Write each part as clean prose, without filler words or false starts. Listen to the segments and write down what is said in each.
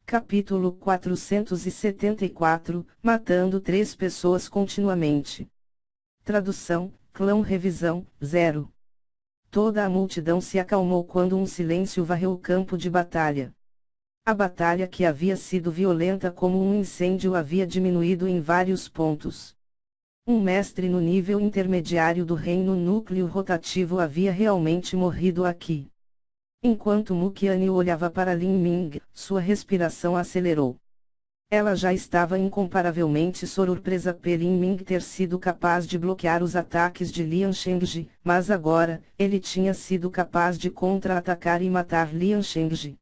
Capítulo 474, matando 3 pessoas continuamente. Tradução, clã revisão, 0. Toda a multidão se acalmou quando um silêncio varreu o campo de batalha. A batalha, que havia sido violenta como um incêndio, havia diminuído em vários pontos. Um mestre no nível intermediário do reino núcleo rotativo havia realmente morrido aqui. Enquanto Muqiani olhava para Lin Ming, sua respiração acelerou. Ela já estava incomparavelmente surpresa por Lin Ming ter sido capaz de bloquear os ataques de Lian Shengji, mas agora, ele tinha sido capaz de contra-atacar e matar Lian Shengji.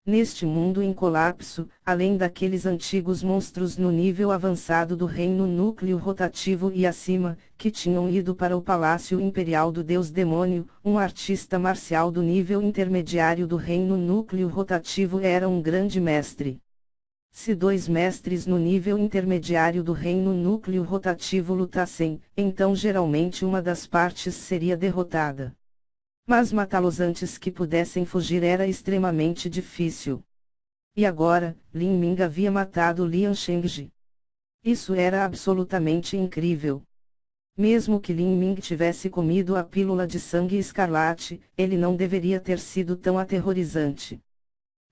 Neste mundo em colapso, além daqueles antigos monstros no nível avançado do reino núcleo rotativo e acima, que tinham ido para o palácio imperial do deus demônio, um artista marcial do nível intermediário do reino núcleo rotativo era um grande mestre. Se 2 mestres no nível intermediário do reino núcleo rotativo lutassem, então geralmente uma das partes seria derrotada. Mas matá-los antes que pudessem fugir era extremamente difícil. E agora, Lin Ming havia matado Lian Shengji. Isso era absolutamente incrível. Mesmo que Lin Ming tivesse comido a pílula de sangue escarlate, ele não deveria ter sido tão aterrorizante.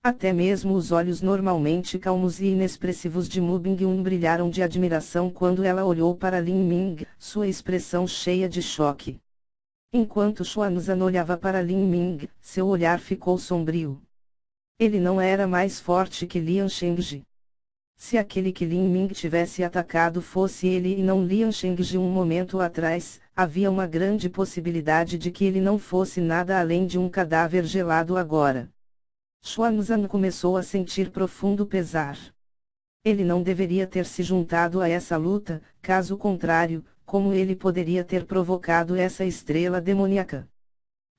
Até mesmo os olhos normalmente calmos e inexpressivos de Mu Bingyun brilharam de admiração quando ela olhou para Lin Ming, sua expressão cheia de choque. Enquanto Xuanzan olhava para Lin Ming, seu olhar ficou sombrio. Ele não era mais forte que Lian Shengji. Se aquele que Lin Ming tivesse atacado fosse ele e não Lian Shengji um momento atrás, havia uma grande possibilidade de que ele não fosse nada além de um cadáver gelado agora. Xuanzan começou a sentir profundo pesar. Ele não deveria ter se juntado a essa luta, caso contrário, como ele poderia ter provocado essa estrela demoníaca?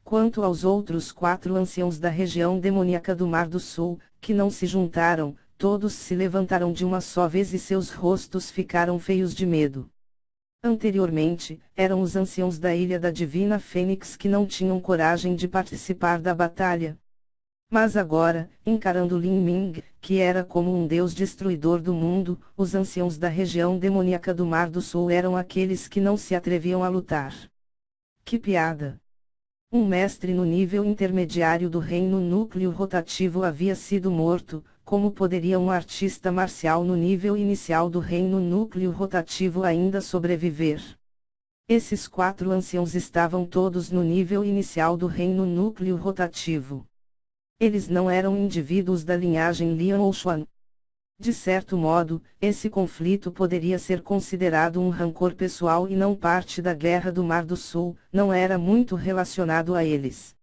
Quanto aos outros 4 anciãos da região demoníaca do Mar do Sul, que não se juntaram, todos se levantaram de uma só vez e seus rostos ficaram feios de medo. Anteriormente, eram os anciãos da Ilha da Divina Fênix que não tinham coragem de participar da batalha. Mas agora, encarando Lin Ming, que era como um deus destruidor do mundo, os anciãos da região demoníaca do Mar do Sul eram aqueles que não se atreviam a lutar. Que piada! Um mestre no nível intermediário do reino núcleo rotativo havia sido morto, como poderia um artista marcial no nível inicial do reino núcleo rotativo ainda sobreviver? Esses 4 anciãos estavam todos no nível inicial do reino núcleo rotativo. Eles não eram indivíduos da linhagem Lian ou Xuan. De certo modo, esse conflito poderia ser considerado um rancor pessoal e não parte da Guerra do Mar do Sul, não era muito relacionado a eles.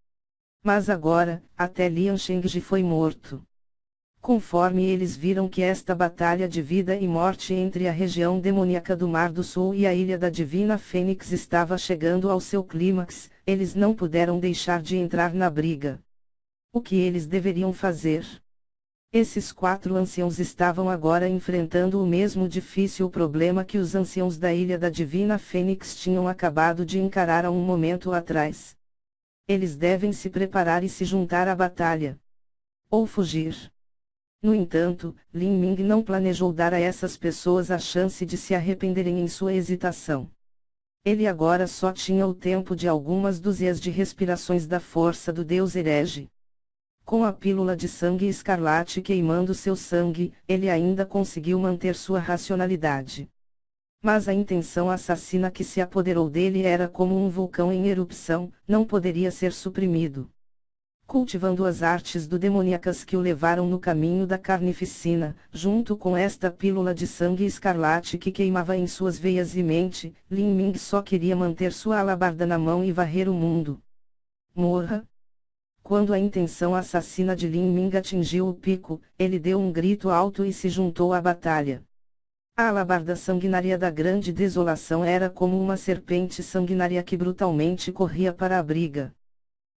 Mas agora, até Lian Shengji foi morto. Conforme eles viram que esta batalha de vida e morte entre a região demoníaca do Mar do Sul e a Ilha da Divina Fênix estava chegando ao seu clímax, eles não puderam deixar de entrar na briga. O que eles deveriam fazer? Esses 4 anciãos estavam agora enfrentando o mesmo difícil problema que os anciãos da Ilha da Divina Fênix tinham acabado de encarar há um momento atrás. Eles devem se preparar e se juntar à batalha. Ou fugir. No entanto, Lin Ming não planejou dar a essas pessoas a chance de se arrependerem em sua hesitação. Ele agora só tinha o tempo de algumas dúzias de respirações da força do deus herege. Com a pílula de sangue escarlate queimando seu sangue, ele ainda conseguiu manter sua racionalidade. Mas a intenção assassina que se apoderou dele era como um vulcão em erupção, não poderia ser suprimido. Cultivando as artes do demoníacas que o levaram no caminho da carnificina, junto com esta pílula de sangue escarlate que queimava em suas veias e mente, Lin Ming só queria manter sua alabarda na mão e varrer o mundo. Morra! Quando a intenção assassina de Lin Ming atingiu o pico, ele deu um grito alto e se juntou à batalha. A alabarda sanguinária da grande desolação era como uma serpente sanguinária que brutalmente corria para a briga.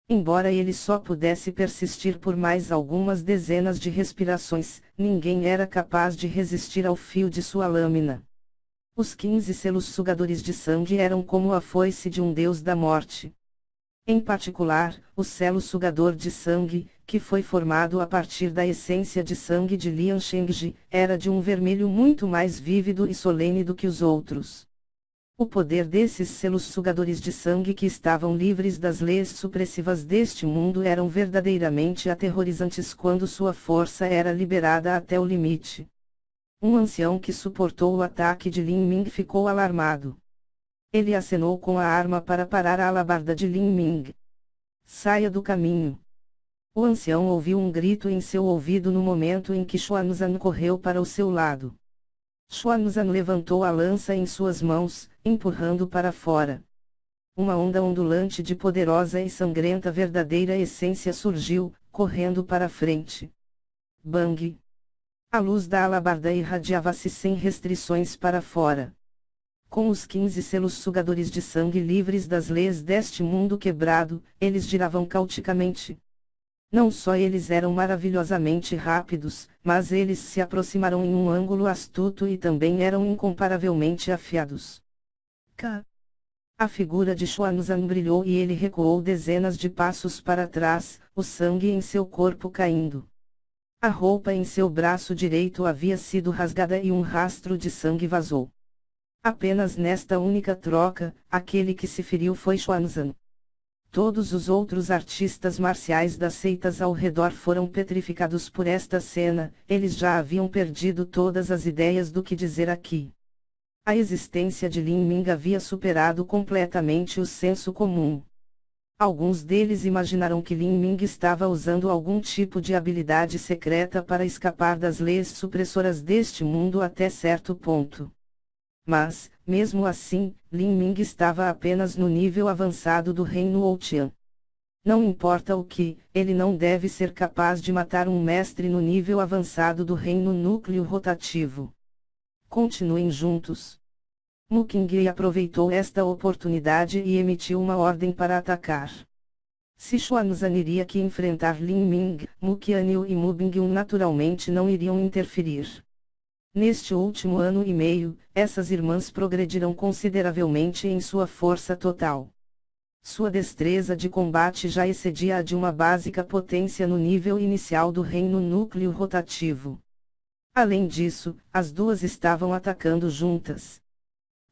Embora ele só pudesse persistir por mais algumas dezenas de respirações, ninguém era capaz de resistir ao fio de sua lâmina. Os 15 selos sugadores de sangue eram como a foice de um deus da morte. Em particular, o selo sugador de sangue, que foi formado a partir da essência de sangue de Lian Shengji, era de um vermelho muito mais vívido e solene do que os outros. O poder desses selos sugadores de sangue que estavam livres das leis supressivas deste mundo eram verdadeiramente aterrorizantes quando sua força era liberada até o limite. Um ancião que suportou o ataque de Lin Ming ficou alarmado. Ele acenou com a arma para parar a alabarda de Lin Ming. Saia do caminho. O ancião ouviu um grito em seu ouvido no momento em que Xuanzan correu para o seu lado. Xuanzan levantou a lança em suas mãos, empurrando para fora. Uma onda ondulante de poderosa e sangrenta verdadeira essência surgiu, correndo para frente. Bang! A luz da alabarda irradiava-se sem restrições para fora. Com os 15 selos sugadores de sangue livres das leis deste mundo quebrado, eles giravam caoticamente. Não só eles eram maravilhosamente rápidos, mas eles se aproximaram em um ângulo astuto e também eram incomparavelmente afiados. A figura de Xuanzan brilhou e ele recuou dezenas de passos para trás, o sangue em seu corpo caindo. A roupa em seu braço direito havia sido rasgada e um rastro de sangue vazou. Apenas nesta única troca, aquele que se feriu foi Xuanzan. Todos os outros artistas marciais das seitas ao redor foram petrificados por esta cena, eles já haviam perdido todas as ideias do que dizer aqui. A existência de Lin Ming havia superado completamente o senso comum. Alguns deles imaginaram que Lin Ming estava usando algum tipo de habilidade secreta para escapar das leis supressoras deste mundo até certo ponto. Mas, mesmo assim, Lin Ming estava apenas no nível avançado do reino Ouqian. Não importa o que, ele não deve ser capaz de matar um mestre no nível avançado do reino núcleo rotativo. Continuem juntos. Mu Qingyi aproveitou esta oportunidade e emitiu uma ordem para atacar. Se Xuanzan iria que enfrentar Lin Ming, Mu Qianyu e Mu Bingyun naturalmente não iriam interferir. Neste último ano e meio, essas irmãs progrediram consideravelmente em sua força total. Sua destreza de combate já excedia a de uma básica potência no nível inicial do reino núcleo rotativo. Além disso, as duas estavam atacando juntas.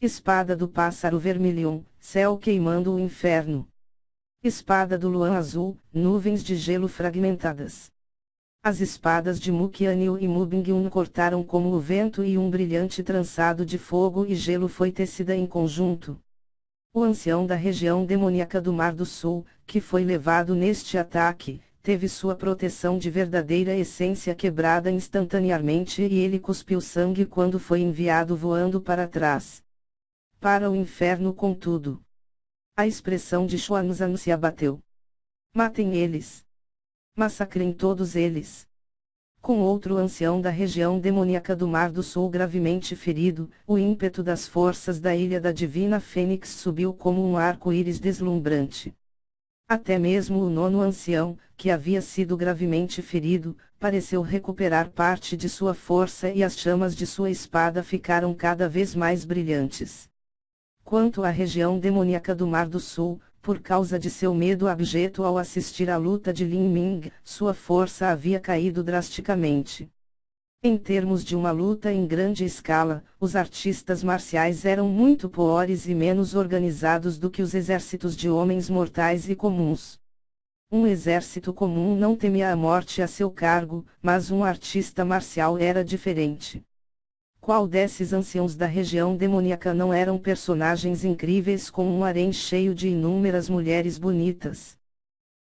Espada do pássaro vermilion, céu queimando o inferno. Espada do luan azul, nuvens de gelo fragmentadas. As espadas de Mu Qianyu e Mu Bingyun cortaram como o vento e um brilhante trançado de fogo e gelo foi tecida em conjunto. O ancião da região demoníaca do Mar do Sul, que foi levado neste ataque, teve sua proteção de verdadeira essência quebrada instantaneamente e ele cuspiu sangue quando foi enviado voando para trás. Para o inferno contudo. A expressão de Xuanzan se abateu. Matem eles. Massacrem todos eles. Com outro ancião da região demoníaca do Mar do Sul gravemente ferido, o ímpeto das forças da Ilha da Divina Fênix subiu como um arco-íris deslumbrante. Até mesmo o nono ancião, que havia sido gravemente ferido, pareceu recuperar parte de sua força e as chamas de sua espada ficaram cada vez mais brilhantes. Quanto à região demoníaca do Mar do Sul, por causa de seu medo abjeto ao assistir à luta de Lin Ming, sua força havia caído drasticamente. Em termos de uma luta em grande escala, os artistas marciais eram muito piores e menos organizados do que os exércitos de homens mortais e comuns. Um exército comum não temia a morte a seu cargo, mas um artista marcial era diferente. Qual desses anciãos da região demoníaca não eram personagens incríveis com um harém cheio de inúmeras mulheres bonitas?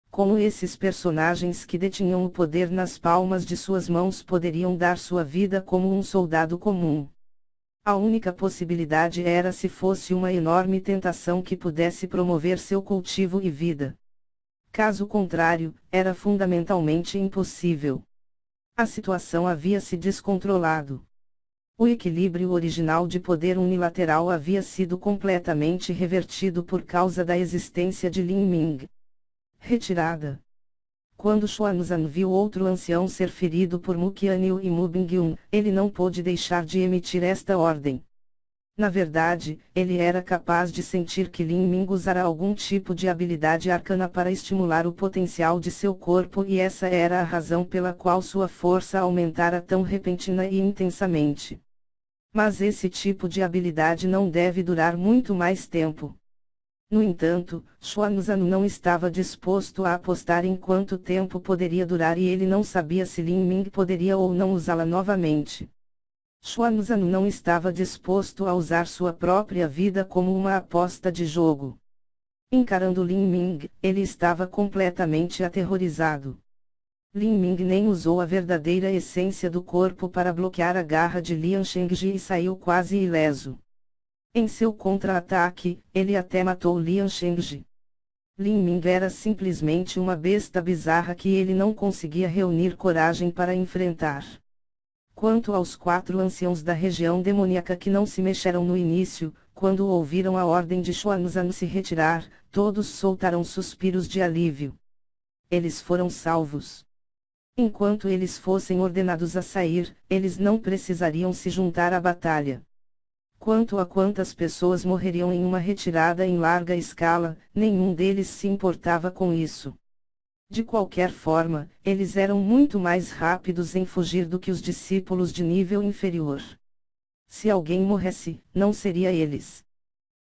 Como esses personagens que detinham o poder nas palmas de suas mãos poderiam dar sua vida como um soldado comum? A única possibilidade era se fosse uma enorme tentação que pudesse promover seu cultivo e vida. Caso contrário, era fundamentalmente impossível. A situação havia se descontrolado. O equilíbrio original de poder unilateral havia sido completamente revertido por causa da existência de Lin Ming. Retirada. Quando Xuanzan viu outro ancião ser ferido por Mu Qianyu e Mu Bingyun, ele não pôde deixar de emitir esta ordem. Na verdade, ele era capaz de sentir que Lin Ming usara algum tipo de habilidade arcana para estimular o potencial de seu corpo e essa era a razão pela qual sua força aumentara tão repentina e intensamente. Mas esse tipo de habilidade não deve durar muito mais tempo. No entanto, Xuanzan não estava disposto a apostar em quanto tempo poderia durar e ele não sabia se Lin Ming poderia ou não usá-la novamente. Xuanzan não estava disposto a usar sua própria vida como uma aposta de jogo. Encarando Lin Ming, ele estava completamente aterrorizado. Lin Ming nem usou a verdadeira essência do corpo para bloquear a garra de Lian Shengji e saiu quase ileso. Em seu contra-ataque, ele até matou Lian Shengji. Lin Ming era simplesmente uma besta bizarra que ele não conseguia reunir coragem para enfrentar. Quanto aos 4 anciãos da região demoníaca que não se mexeram no início, quando ouviram a ordem de Xuanzan se retirar, todos soltaram suspiros de alívio. Eles foram salvos. Enquanto eles fossem ordenados a sair, eles não precisariam se juntar à batalha. Quanto a quantas pessoas morreriam em uma retirada em larga escala, nenhum deles se importava com isso. De qualquer forma, eles eram muito mais rápidos em fugir do que os discípulos de nível inferior. Se alguém morresse, não seria eles.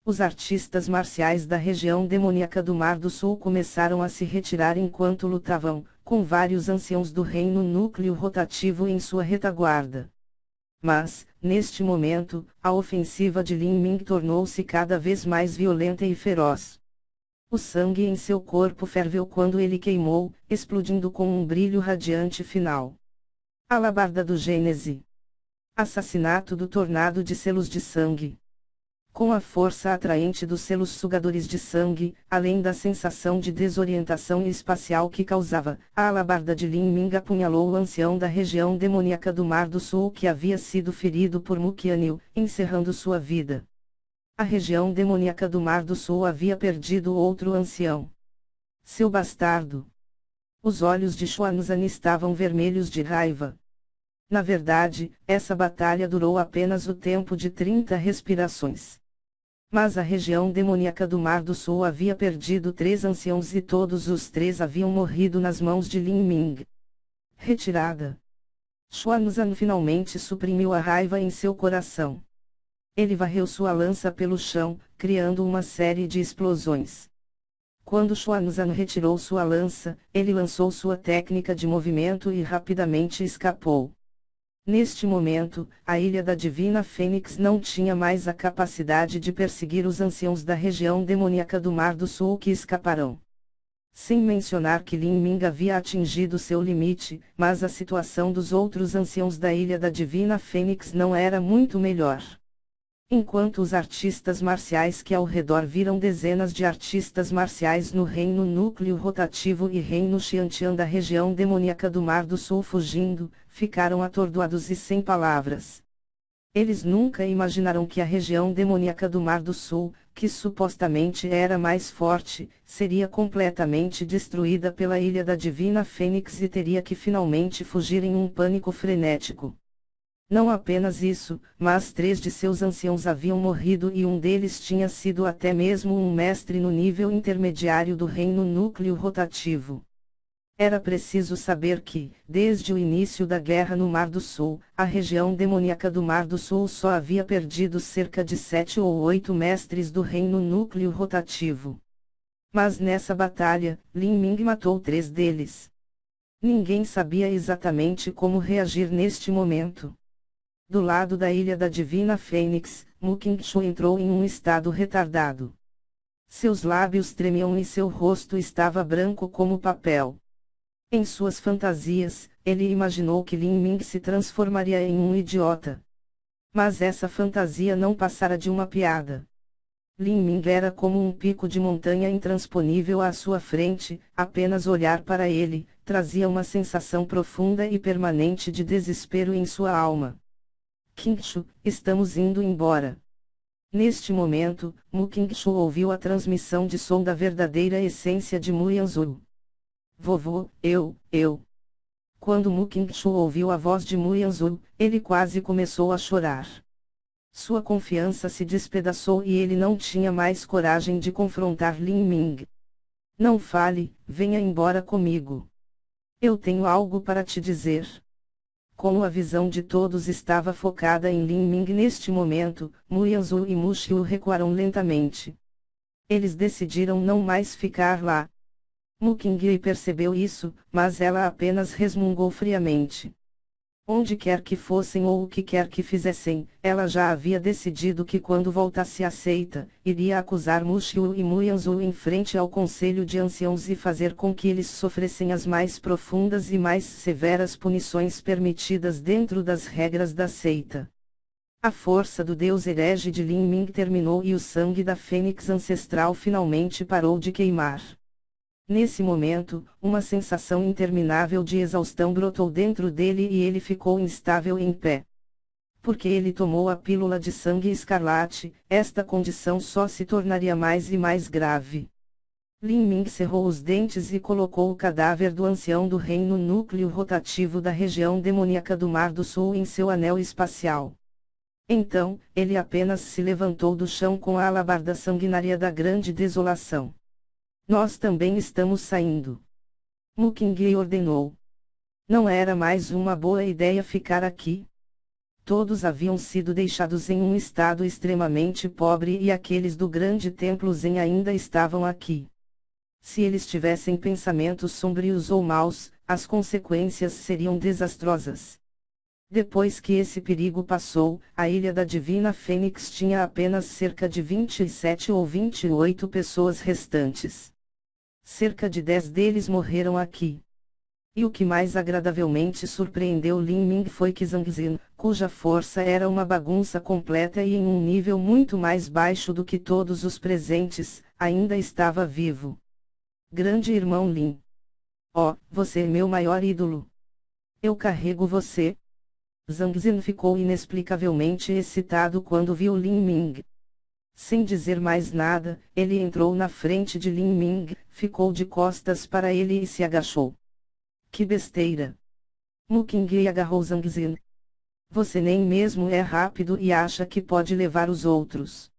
Os artistas marciais da região demoníaca do Mar do Sul começaram a se retirar enquanto lutavam, com vários anciãos do reino núcleo rotativo em sua retaguarda. Mas, neste momento, a ofensiva de Lin Ming tornou-se cada vez mais violenta e feroz. O sangue em seu corpo ferveu quando ele queimou, explodindo com um brilho radiante final. Alabarda do Gênese. Assassinato do tornado de selos de sangue. Com a força atraente dos selos sugadores de sangue, além da sensação de desorientação espacial que causava, a alabarda de Lin Ming apunhalou o ancião da região demoníaca do Mar do Sul que havia sido ferido por Muqianil, encerrando sua vida. A região demoníaca do Mar do Sul havia perdido outro ancião. Seu bastardo. Os olhos de Xuanzan estavam vermelhos de raiva. Na verdade, essa batalha durou apenas o tempo de 30 respirações. Mas a região demoníaca do Mar do Sul havia perdido 3 anciãos e todos os 3 haviam morrido nas mãos de Lin Ming. Retirada. Xuanzan finalmente suprimiu a raiva em seu coração. Ele varreu sua lança pelo chão, criando uma série de explosões. Quando Xuanzan retirou sua lança, ele lançou sua técnica de movimento e rapidamente escapou. Neste momento, a Ilha da Divina Fênix não tinha mais a capacidade de perseguir os anciãos da região demoníaca do Mar do Sul que escaparam. Sem mencionar que Lin Ming havia atingido seu limite, mas a situação dos outros anciãos da Ilha da Divina Fênix não era muito melhor. Enquanto os artistas marciais que ao redor viram dezenas de artistas marciais no reino núcleo rotativo e reino Xiantian da região demoníaca do Mar do Sul fugindo, ficaram atordoados e sem palavras. Eles nunca imaginaram que a região demoníaca do Mar do Sul, que supostamente era mais forte, seria completamente destruída pela Ilha da Divina Fênix e teria que finalmente fugir em um pânico frenético. Não apenas isso, mas 3 de seus anciãos haviam morrido e um deles tinha sido até mesmo um mestre no nível intermediário do reino núcleo rotativo. Era preciso saber que, desde o início da guerra no Mar do Sul, a região demoníaca do Mar do Sul só havia perdido cerca de 7 ou 8 mestres do reino núcleo rotativo. Mas nessa batalha, Lin Ming matou 3 deles. Ninguém sabia exatamente como reagir neste momento. Do lado da Ilha da Divina Fênix, Mu Qingshu entrou em um estado retardado. Seus lábios tremiam e seu rosto estava branco como papel. Em suas fantasias, ele imaginou que Lin Ming se transformaria em um idiota. Mas essa fantasia não passara de uma piada. Lin Ming era como um pico de montanha intransponível à sua frente, apenas olhar para ele, trazia uma sensação profunda e permanente de desespero em sua alma. Qingshu, estamos indo embora. Neste momento, Mu Qingshu ouviu a transmissão de som da verdadeira essência de Mu Yanzhu. Vovô, eu. Quando Mu Qingshu ouviu a voz de Mu Yanzhu, ele quase começou a chorar. Sua confiança se despedaçou e ele não tinha mais coragem de confrontar Lin Ming. Não fale, venha embora comigo. Eu tenho algo para te dizer. Como a visão de todos estava focada em Lin Ming neste momento, Mu Yanzhu e Mu Xiu recuaram lentamente. Eles decidiram não mais ficar lá. Mu Qingyi percebeu isso, mas ela apenas resmungou friamente. Onde quer que fossem ou o que quer que fizessem, ela já havia decidido que quando voltasse à seita, iria acusar Mu Xiu e Mu Yanzhu em frente ao Conselho de Anciãos e fazer com que eles sofressem as mais profundas e mais severas punições permitidas dentro das regras da seita. A força do deus herege de Lin Ming terminou e o sangue da fênix ancestral finalmente parou de queimar. Nesse momento, uma sensação interminável de exaustão brotou dentro dele e ele ficou instável em pé. Porque ele tomou a pílula de sangue escarlate, esta condição só se tornaria mais e mais grave. Lin Ming cerrou os dentes e colocou o cadáver do ancião do reino núcleo rotativo da região demoníaca do Mar do Sul em seu anel espacial. Então, ele apenas se levantou do chão com a alabarda sanguinária da grande desolação. Nós também estamos saindo. Mu Qingyi ordenou. Não era mais uma boa ideia ficar aqui. Todos haviam sido deixados em um estado extremamente pobre e aqueles do grande templo Zen ainda estavam aqui. Se eles tivessem pensamentos sombrios ou maus, as consequências seriam desastrosas. Depois que esse perigo passou, a Ilha da Divina Fênix tinha apenas cerca de 27 ou 28 pessoas restantes. Cerca de 10 deles morreram aqui. E o que mais agradavelmente surpreendeu Lin Ming foi que Zhang Xin, cuja força era uma bagunça completa e em um nível muito mais baixo do que todos os presentes, ainda estava vivo. Grande irmão Lin. Oh, você é meu maior ídolo. Eu carrego você. Zhang Xin ficou inexplicavelmente excitado quando viu Lin Ming. Sem dizer mais nada, ele entrou na frente de Lin Ming, ficou de costas para ele e se agachou. Que besteira! Mu Qingyi agarrou Zhang Xin. Você nem mesmo é rápido e acha que pode levar os outros.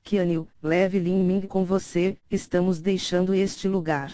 Qianyu, leve Lin Ming com você, estamos deixando este lugar.